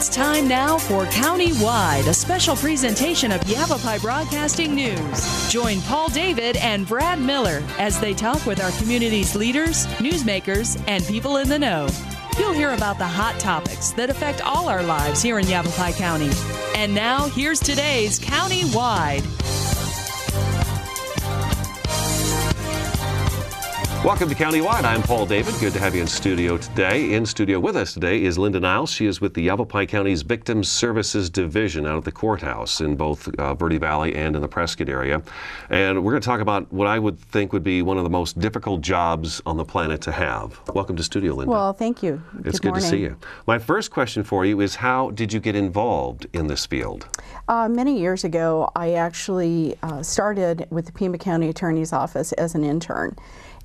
It's time now for Countywide, a special presentation of Yavapai Broadcasting News. Join Paul David and Brad Miller as they talk with our community's leaders, newsmakers, and people in the know. You'll hear about the hot topics that affect all our lives here in Yavapai County. And now, here's today's Countywide. Welcome to Countywide. I'm Paul David. Good to have you in studio today. In studio with us today is Linda Niles. She is with the Yavapai County's Victim Services Division out at the courthouse in both Verde Valley and in the Prescott area. And we're going to talk about what I would think would be one of the most difficult jobs on the planet to have. Welcome to studio, Linda. Well, thank you. It's good to see you. My first question for you is, how did you get involved in this field? Many years ago, I actually started with the Pima County Attorney's Office as an intern.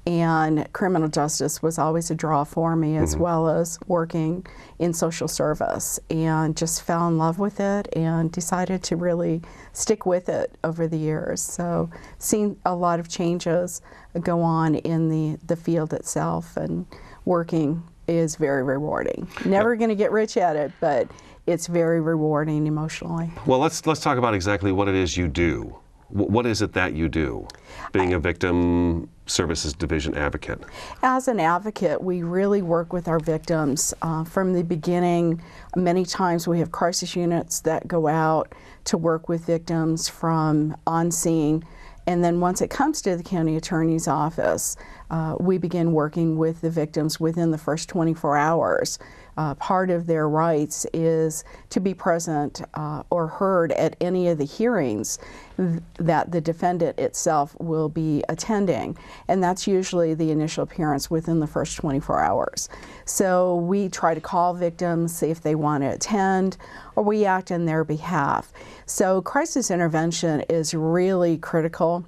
And criminal justice was always a draw for me, as well as working in social service, and just fell in love with it and decided to really stick with it over the years. So seen a lot of changes go on in the field itself, and working is very rewarding. Never going to get rich at it, but it's very rewarding emotionally. Well, let's talk about exactly what it is you do. What is it that you do, being a Victim Services Division advocate? As an advocate, we really work with our victims from the beginning. Many times we have crisis units that go out to work with victims from on scene. And then once it comes to the county attorney's office, we begin working with the victims within the first 24 hours. Part of their rights is to be present or heard at any of the hearings that the defendant itself will be attending. And that's usually the initial appearance within the first 24 hours. So we try to call victims, see if they want to attend, or we act on their behalf. So crisis intervention is really critical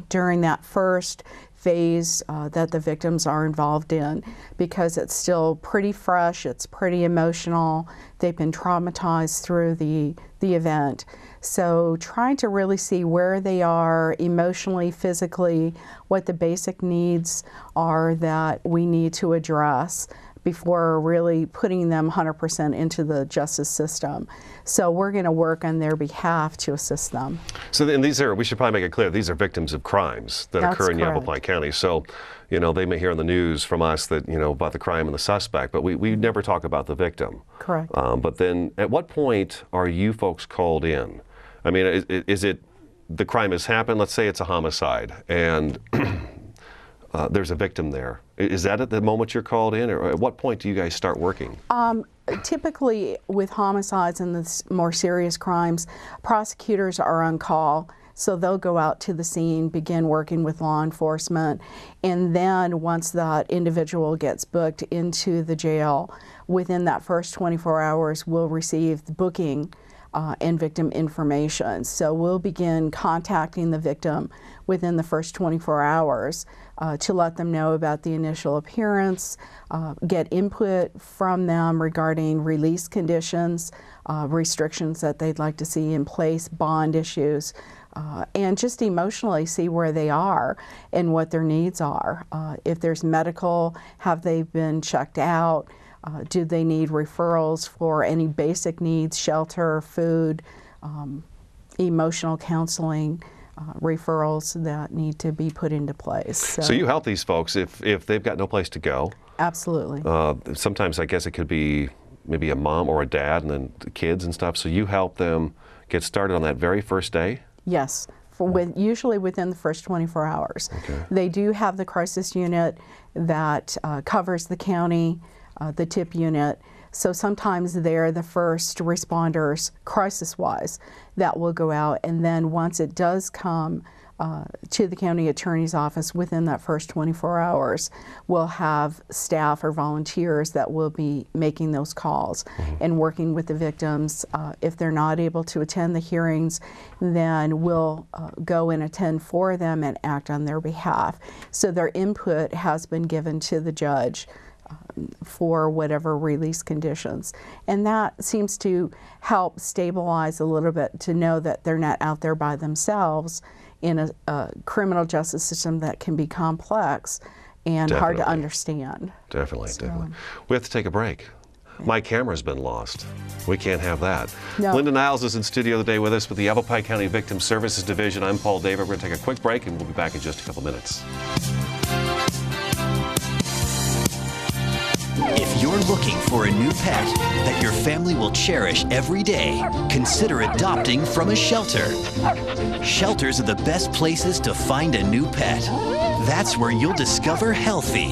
during that first phase that the victims are involved in, because it's still pretty fresh, it's pretty emotional, they've been traumatized through the event. So trying to really see where they are emotionally, physically, what the basic needs are that we need to address before really putting them 100% into the justice system. So we're going to work on their behalf to assist them. So then these are, we should probably make it clear, these are victims of crimes that occur in Yavapai County. So, you know, they may hear on the news from us that, you know, about the crime and the suspect, but we never talk about the victim. Correct. But then at what point are you folks called in? I mean, is it the crime has happened, let's say it's a homicide, and there's a victim there. Is that at the moment you're called in, or at what point do you guys start working? Typically with homicides and the more serious crimes, prosecutors are on call. So they'll go out to the scene, begin working with law enforcement, and then once that individual gets booked into the jail, within that first 24 hours, we'll receive the booking and victim information. So we'll begin contacting the victim within the first 24 hours to let them know about the initial appearance, get input from them regarding release conditions, restrictions that they'd like to see in place, bond issues, and just emotionally see where they are and what their needs are. If there's medical, have they been checked out? Do they need referrals for any basic needs, shelter, food, emotional counseling, referrals that need to be put into place. So you help these folks if they've got no place to go? Absolutely. Sometimes I guess it could be maybe a mom or a dad and then the kids and stuff. So you help them get started on that very first day? Yes. Usually within the first 24 hours. Okay. They do have the crisis unit that covers the county, the TIP unit. So sometimes they're the first responders, crisis-wise, that will go out. And then once it does come to the county attorney's office within that first 24 hours, we'll have staff or volunteers that will be making those calls and working with the victims. If they're not able to attend the hearings, then we'll go and attend for them and act on their behalf. So their input has been given to the judge for whatever release conditions. And that seems to help stabilize a little bit, to know that they're not out there by themselves in a criminal justice system that can be complex and hard to understand. Definitely. We have to take a break. My camera's been lost. We can't have that. No. Linda Niles is in studio today with us with the Yavapai County Victim Services Division. I'm Paul David. We're going to take a quick break and we'll be back in just a couple minutes. If you're looking for a new pet that your family will cherish every day, consider adopting from a shelter. Shelters are the best places to find a new pet. That's where you'll discover healthy,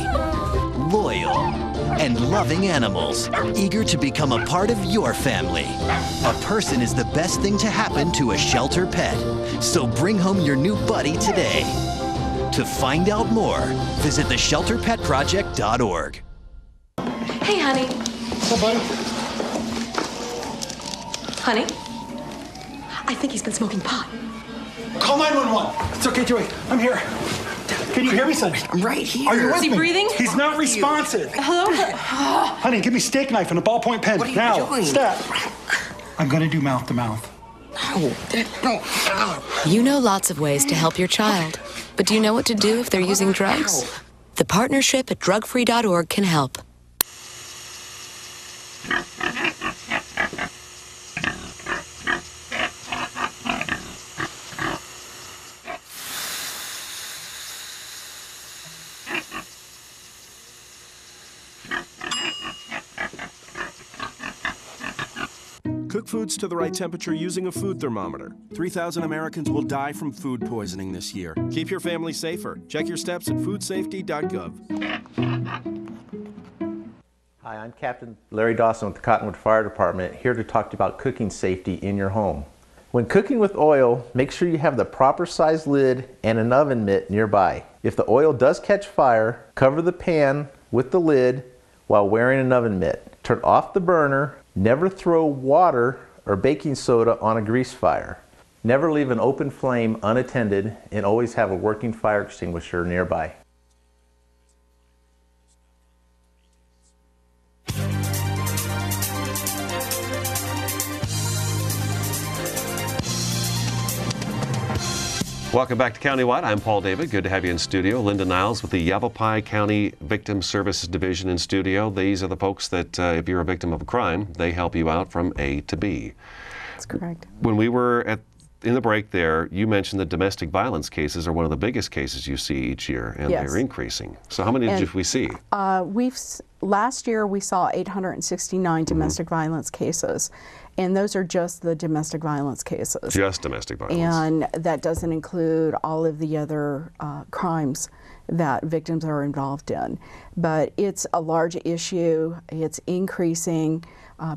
loyal, and loving animals, eager to become a part of your family. A person is the best thing to happen to a shelter pet, so bring home your new buddy today. To find out more, visit theshelterpetproject.org. Hey, honey. What's up, buddy? Honey? I think he's been smoking pot. Call 911. It's okay, Joey. I'm here. Can you hear me, son? I'm right here. Are you with Is he me? breathing? He's not responsive. Hello? Honey, give me a steak knife and a ballpoint pen. What are you now, doing? Step. I'm gonna do mouth to mouth. No. You know lots of ways to help your child, but do you know what to do if they're using drugs? The partnership at drugfree.org can help. Cook foods to the right temperature using a food thermometer. 3,000 Americans will die from food poisoning this year. Keep your family safer. Check your steps at foodsafety.gov. Hi, I'm Captain Larry Dawson with the Cottonwood Fire Department, here to talk to you about cooking safety in your home. When cooking with oil, make sure you have the proper size lid and an oven mitt nearby. If the oil does catch fire, cover the pan with the lid while wearing an oven mitt. Turn off the burner. Never throw water or baking soda on a grease fire. Never leave an open flame unattended, and always have a working fire extinguisher nearby. Welcome back to Countywide. I'm Paul David. Good to have you in studio. Linda Niles with the Yavapai County Victim Services Division in studio. These are the folks that, if you're a victim of a crime, they help you out from A to B. That's correct. When we were in the break there, you mentioned that domestic violence cases are one of the biggest cases you see each year, and Yes. they're increasing. So how many did we see? Last year we saw 869 domestic violence cases, and those are just the domestic violence cases. Just domestic violence. And that doesn't include all of the other crimes that victims are involved in. But it's a large issue. It's increasing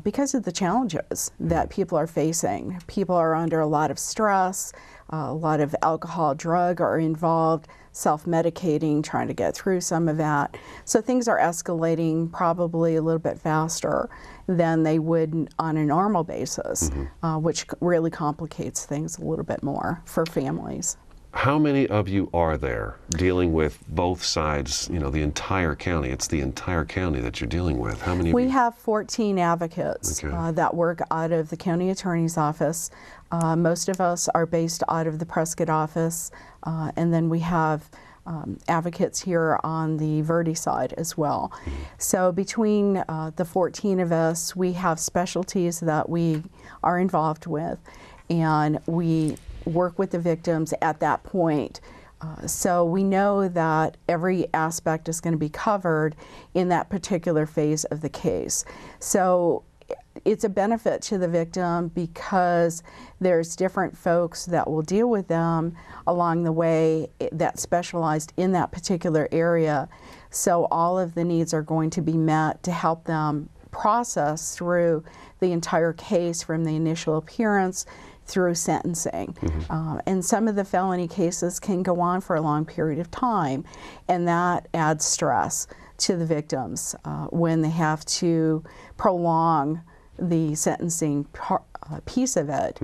because of the challenges that people are facing. People are under a lot of stress, a lot of alcohol, drug are involved, self-medicating, trying to get through some of that. So things are escalating probably a little bit faster than they would on a normal basis, which really complicates things a little bit more for families. How many of you are there dealing with both sides, you know, the entire county? It's the entire county that you're dealing with. How many? We have 14 advocates that work out of the county attorney's office. Most of us are based out of the Prescott office, and then we have advocates here on the Verde side as well. So between the 14 of us, we have specialties that we are involved with, and we work with the victims at that point. So we know that every aspect is going to be covered in that particular phase of the case. So it's a benefit to the victim because there's different folks that will deal with them along the way that specialized in that particular area. So all of the needs are going to be met to help them process through the entire case from the initial appearance through sentencing. And some of the felony cases can go on for a long period of time, and that adds stress to the victims when they have to prolong the sentencing piece of it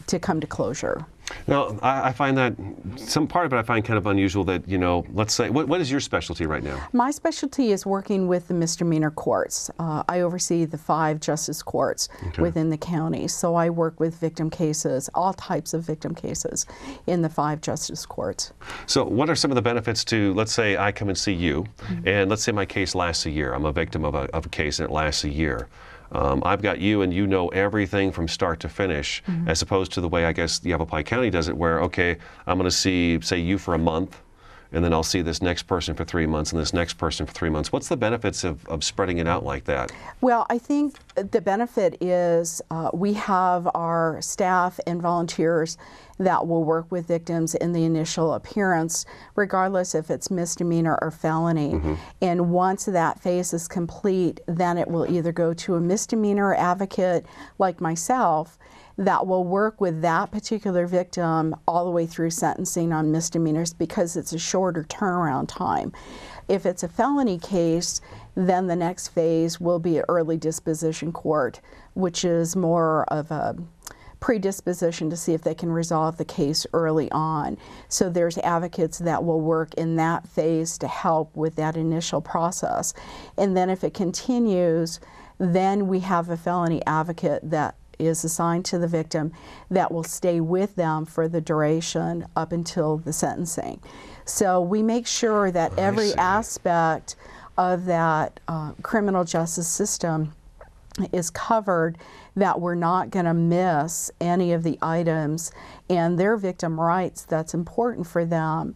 to come to closure. Now, I find that some part of it I find kind of unusual that, you know, let's say, what is your specialty right now? My specialty is working with the misdemeanor courts. I oversee the 5 justice courts within the county. So I work with victim cases, all types of victim cases in the 5 justice courts. So what are some of the benefits to, let's say I come and see you, and let's say my case lasts a year. I'm a victim of a case and it lasts a year. I've got you and you know everything from start to finish, as opposed to the way I guess the Yavapai County does it, where, okay, I'm going to see, say, you for a month, and then I'll see this next person for 3 months and this next person for 3 months. What's the benefits of spreading it out like that? Well, I think the benefit is we have our staff and volunteers that will work with victims in the initial appearance, regardless if it's misdemeanor or felony. And once that phase is complete, then it will either go to a misdemeanor advocate like myself that will work with that particular victim all the way through sentencing on misdemeanors, because it's a shorter turnaround time. If it's a felony case, then the next phase will be an early disposition court, which is more of a predisposition to see if they can resolve the case early on. So there's advocates that will work in that phase to help with that initial process. And then if it continues, then we have a felony advocate that is assigned to the victim that will stay with them for the duration up until the sentencing. So we make sure that every aspect of that criminal justice system is covered, that we're not going to miss any of the items and their victim rights that's important for them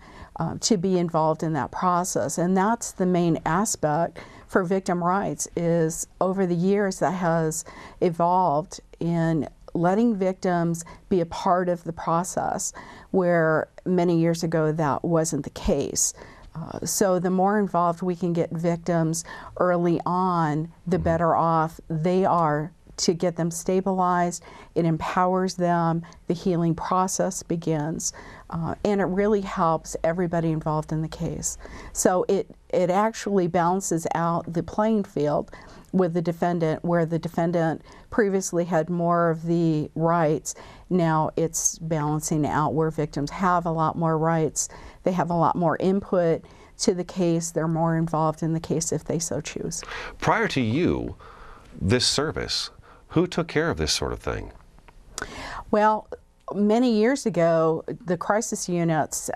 to be involved in that process. And that's the main aspect for victim rights, is over the years that has evolved in letting victims be a part of the process, where many years ago that wasn't the case. So the more involved we can get victims early on, the better off they are to get them stabilized. It empowers them, the healing process begins, and it really helps everybody involved in the case. So it actually balances out the playing field with the defendant, where the defendant previously had more of the rights. Now it's balancing out where victims have a lot more rights, they have a lot more input to the case, they're more involved in the case if they so choose. Prior to you, this service, who took care of this sort of thing? Well, many years ago, the crisis units,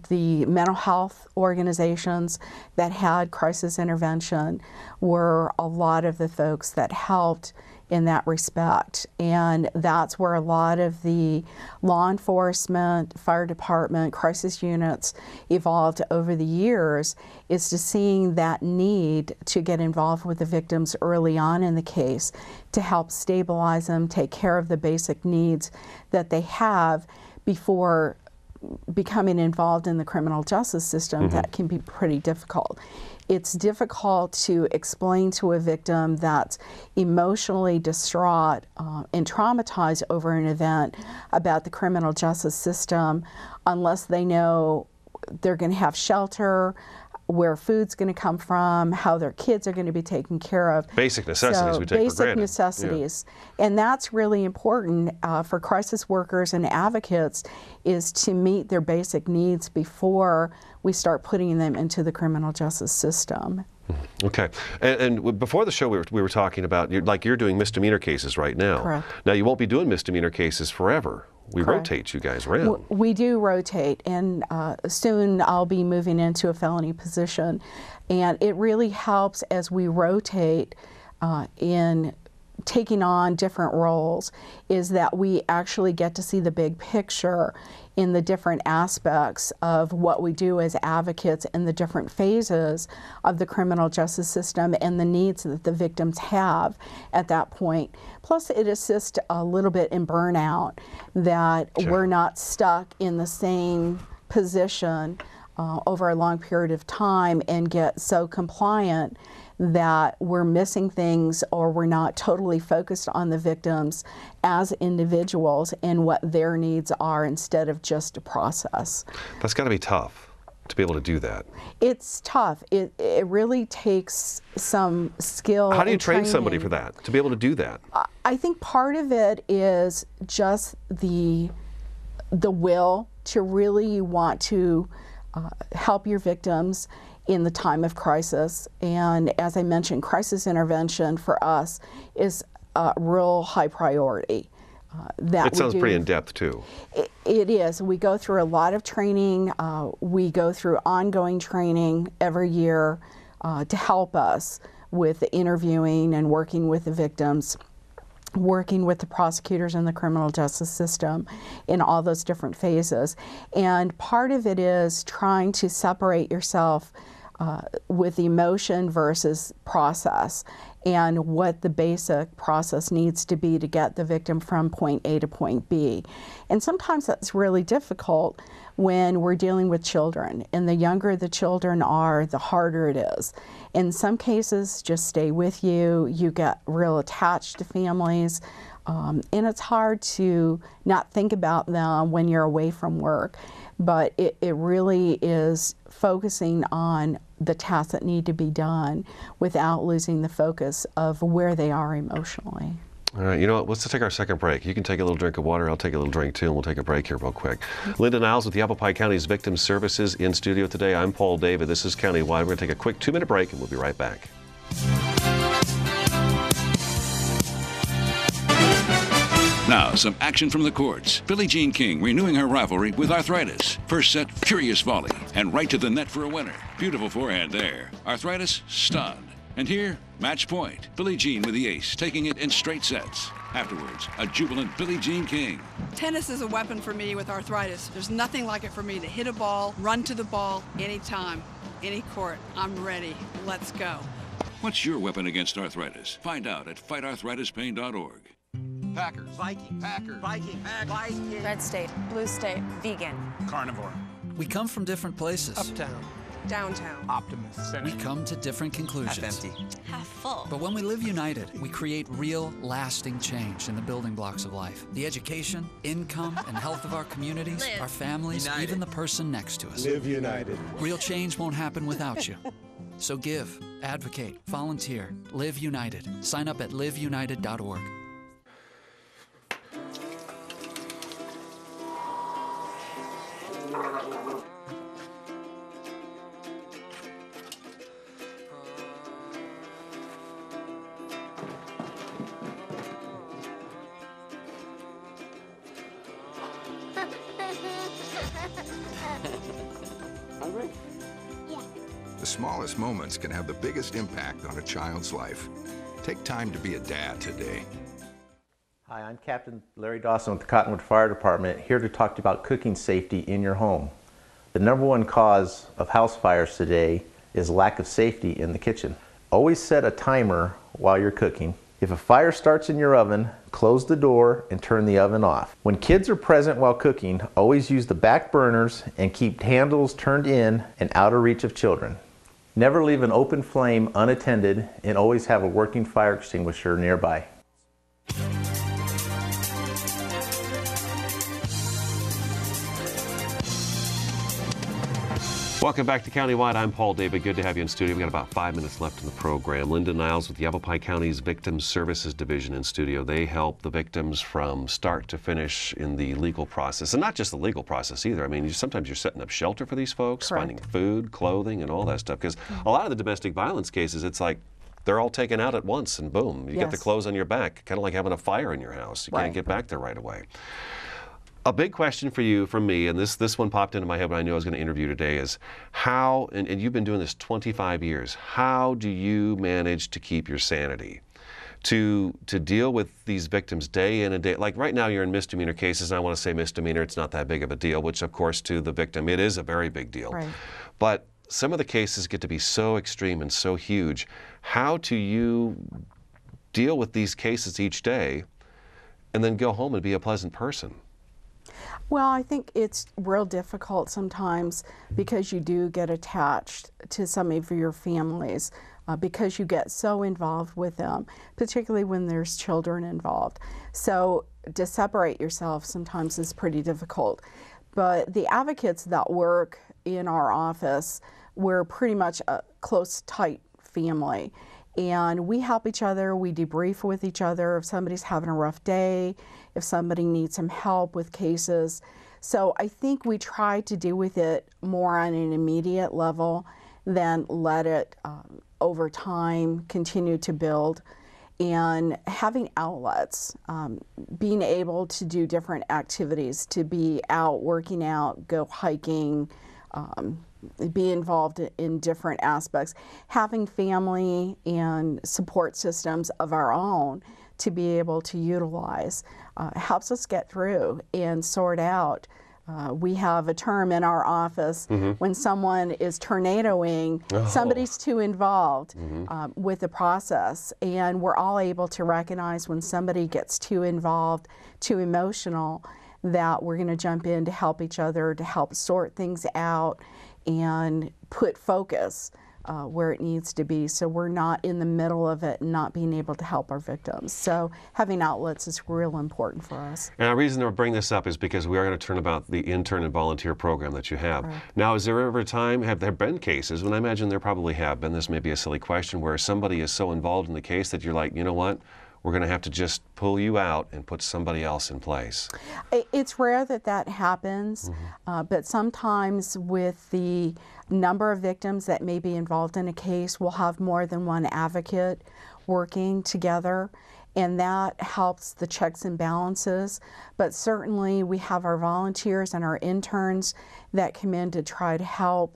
the mental health organizations that had crisis intervention were a lot of the folks that helped in that respect. And that's where a lot of the law enforcement, fire department, crisis units evolved over the years, is to seeing that need to get involved with the victims early on in the case to help stabilize them, take care of the basic needs that they have before becoming involved in the criminal justice system. That can be pretty difficult. It's difficult to explain to a victim that's emotionally distraught and traumatized over an event about the criminal justice system unless they know they're going to have shelter, where food's going to come from, how their kids are going to be taken care of. Basic necessities we take for granted. Basic necessities. Yeah. And that's really important for crisis workers and advocates, is to meet their basic needs before we start putting them into the criminal justice system. Okay. And before the show, we were talking about, you're doing misdemeanor cases right now. Correct. Now, you won't be doing misdemeanor cases forever. We rotate you guys around. We do rotate, and soon I'll be moving into a felony position. And it really helps as we rotate in taking on different roles, is that we actually get to see the big picture in the different aspects of what we do as advocates in the different phases of the criminal justice system and the needs that the victims have at that point. Plus, it assists a little bit in burnout, that we're not stuck in the same position over a long period of time and get so compliant that we're missing things, or we're not totally focused on the victims as individuals and what their needs are instead of just a process. That's got to be tough to be able to do that. It's tough. It really takes some skill. How do you train somebody for that, to be able to do that? I think part of it is just the will to really want to help your victims in the time of crisis. And as I mentioned, crisis intervention for us is a real high priority. It sounds pretty in-depth too. It is. We go through a lot of training. We go through ongoing training every year to help us with the interviewing and working with the victims, working with the prosecutors and the criminal justice system in all those different phases. And part of it is trying to separate yourself with emotion versus process, and what the basic process needs to be to get the victim from point A to point B. And sometimes that's really difficult when we're dealing with children, and the younger the children are, the harder it is. In some cases, just stay with you, you get real attached to families, and it's hard to not think about them when you're away from work. But it really is focusing on the tasks that need to be done without losing the focus of where they are emotionally. All right, you know what, let's take our second break. You can take a little drink of water, I'll take a little drink too, and we'll take a break here real quick. Linda Niles with Yavapai County's Victim Services in studio today. I'm Paul David, this is Countywide. We're going to take a quick 2-minute break and we'll be right back. Now, some action from the courts. Billie Jean King renewing her rivalry with Arthritis. First set, furious volley, and right to the net for a winner. Beautiful forehand there. Arthritis, stunned. And here, match point. Billie Jean with the ace, taking it in straight sets. Afterwards, a jubilant Billie Jean King. Tennis is a weapon for me with arthritis. There's nothing like it for me to hit a ball, run to the ball, anytime, any court. I'm ready. Let's go. What's your weapon against arthritis? Find out at fightarthritispain.org. Packers. Viking. Packers. Viking. Viking. Red state. Blue state. Vegan. Carnivore. We come from different places. Uptown. Downtown. Optimist. We come to different conclusions. Half empty. Half full. But when we live united, we create real, lasting change in the building blocks of life. The education, income, and health of our communities, our families, united. even the person next to us. Live united. Real change won't happen without you. So give, advocate, volunteer, live united. Sign up at liveunited.org. Hungry? Yeah. The smallest moments can have the biggest impact on a child's life. Take time to be a dad today. Hi, I'm Captain Larry Dawson with the Cottonwood Fire Department, here to talk to you about cooking safety in your home. The #1 cause of house fires today is lack of safety in the kitchen. Always set a timer while you're cooking. If a fire starts in your oven, close the door and turn the oven off. When kids are present while cooking, always use the back burners and keep handles turned in and out of reach of children. Never leave an open flame unattended, and always have a working fire extinguisher nearby. Welcome back to Countywide. I'm Paul David. Good to have you in studio. We've got about 5 minutes left in the program. Linda Niles with Yavapai County's Victim Services Division in studio. They help the victims from start to finish in the legal process. And not just the legal process either. I mean, sometimes you're setting up shelter for these folks, Correct. finding food, clothing, and all that stuff. Because a lot of the domestic violence cases, it's like they're all taken out at once and boom, you get the clothes on your back. Kind of like having a fire in your house. You can't get back there right away. A big question for you, from me, and this one popped into my head when I knew I was going to interview today, is how, and you've been doing this 25 years, how do you manage to keep your sanity? To deal with these victims day in and day, like right now you're in misdemeanor cases, and I want to say misdemeanor, it's not that big of a deal, which of course to the victim it is a very big deal. Right. But some of the cases get to be so extreme and so huge. How do you deal with these cases each day and then go home and be a pleasant person? Well, I think it's real difficult sometimes because you do get attached to some of your families because you get so involved with them, particularly when there's children involved. So to separate yourself sometimes is pretty difficult. But the advocates that work in our office, we're pretty much a close, tight family. And we help each other, we debrief with each other if somebody's having a rough day, if somebody needs some help with cases. So I think we try to deal with it more on an immediate level than let it over time continue to build. And having outlets, being able to do different activities, to be out working out, go hiking, be involved in different aspects. Having family and support systems of our own to be able to utilize helps us get through and sort out. We have a term in our office when someone is tornadoing, somebody's too involved with the process, and we're all able to recognize when somebody gets too involved, too emotional, that we're going to jump in to help each other, to help sort things out and put focus where it needs to be, so we're not in the middle of it and not being able to help our victims. So having outlets is real important for us. And the reason to bring this up is because we are going to turn about the intern and volunteer program that you have. Right. Now, is there ever a time, have there been cases, and I imagine there probably have been, this may be a silly question, where somebody is so involved in the case that you're like, you know what, we're going to have to just pull you out and put somebody else in place? It's rare that that happens, but sometimes with the number of victims that may be involved in a case, we'll have more than one advocate working together, and that helps the checks and balances. But certainly we have our volunteers and our interns that come in to try to help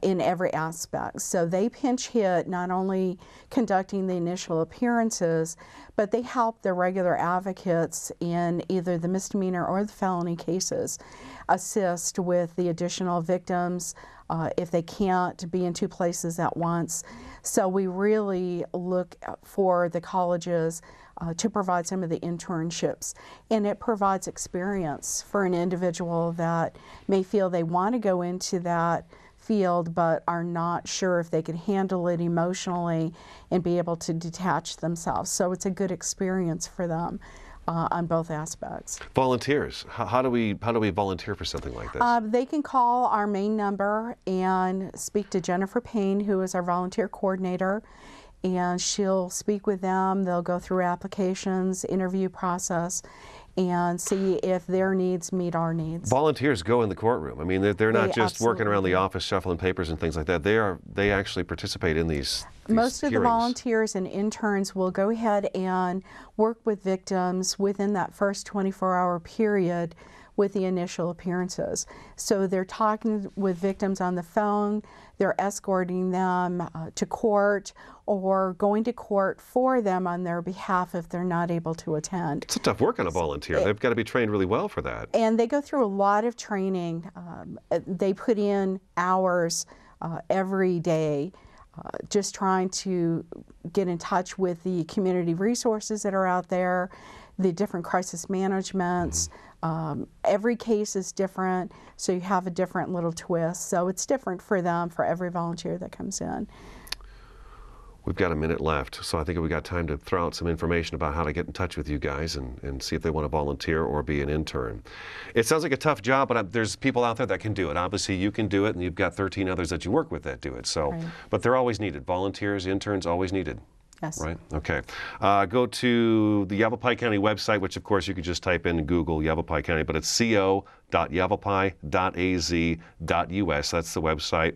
in every aspect. So they pinch hit not only conducting the initial appearances, but they help the regular advocates in either the misdemeanor or the felony cases, assist with the additional victims if they can't be in two places at once. So we really look for the colleges to provide some of the internships, and it provides experience for an individual that may feel they want to go into that field but are not sure if they can handle it emotionally and be able to detach themselves. So it's a good experience for them on both aspects. Volunteers, how do we volunteer for something like this? They can call our main number and speak to Jennifer Payne, who is our volunteer coordinator, and she'll speak with them. They'll go through applications, interview process, and see if their needs meet our needs. Volunteers go in the courtroom. I mean, they're not just working around the office shuffling papers and things like that. They actually participate in these Most of hearings. the volunteers and interns will go ahead and work with victims within that first 24-hour period with the initial appearances. So they're talking with victims on the phone, they're escorting them to court, or going to court for them on their behalf if they're not able to attend. It's a tough work on a volunteer. They've got to be trained really well for that. And they go through a lot of training. They put in hours every day just trying to get in touch with the community resources that are out there, the different crisis managements. Every case is different, so you have a different little twist. So it's different for them, for every volunteer that comes in. We've got a minute left, so I think we've got time to throw out some information about how to get in touch with you guys and see if they want to volunteer or be an intern. It sounds like a tough job, but there's people out there that can do it. Obviously, you can do it, and you've got 13 others that you work with that do it. So, right. But they're always needed. Volunteers, interns, always needed. Yes. Right? Okay. Go to the Yavapai County website, which of course you could just type in Google Yavapai County, but it's co.yavapai.az.us. That's the website.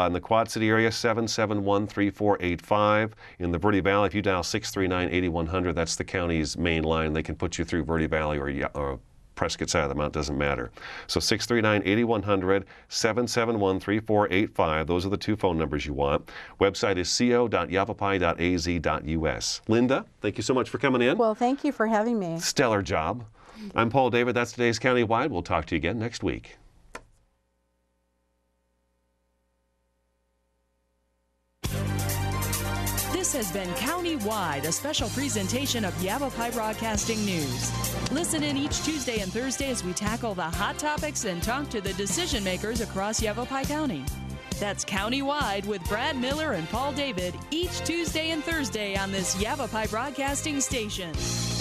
In the Quad City area, 771-3485. In the Verde Valley, if you dial 639-8100, that's the county's main line. They can put you through Verde Valley or Prescott side of the mount, doesn't matter. So 639-8100, 771-3485. Those are the two phone numbers you want. Website is co.yavapai.az.us. Linda, thank you so much for coming in. Well, thank you for having me. Stellar job. I'm Paul David. That's today's Countywide. We'll talk to you again next week. This has been Countywide, a special presentation of Yavapai Broadcasting News. Listen in each Tuesday and Thursday as we tackle the hot topics and talk to the decision makers across Yavapai County. That's Countywide with Brad Miller and Paul David each Tuesday and Thursday on this Yavapai Broadcasting station.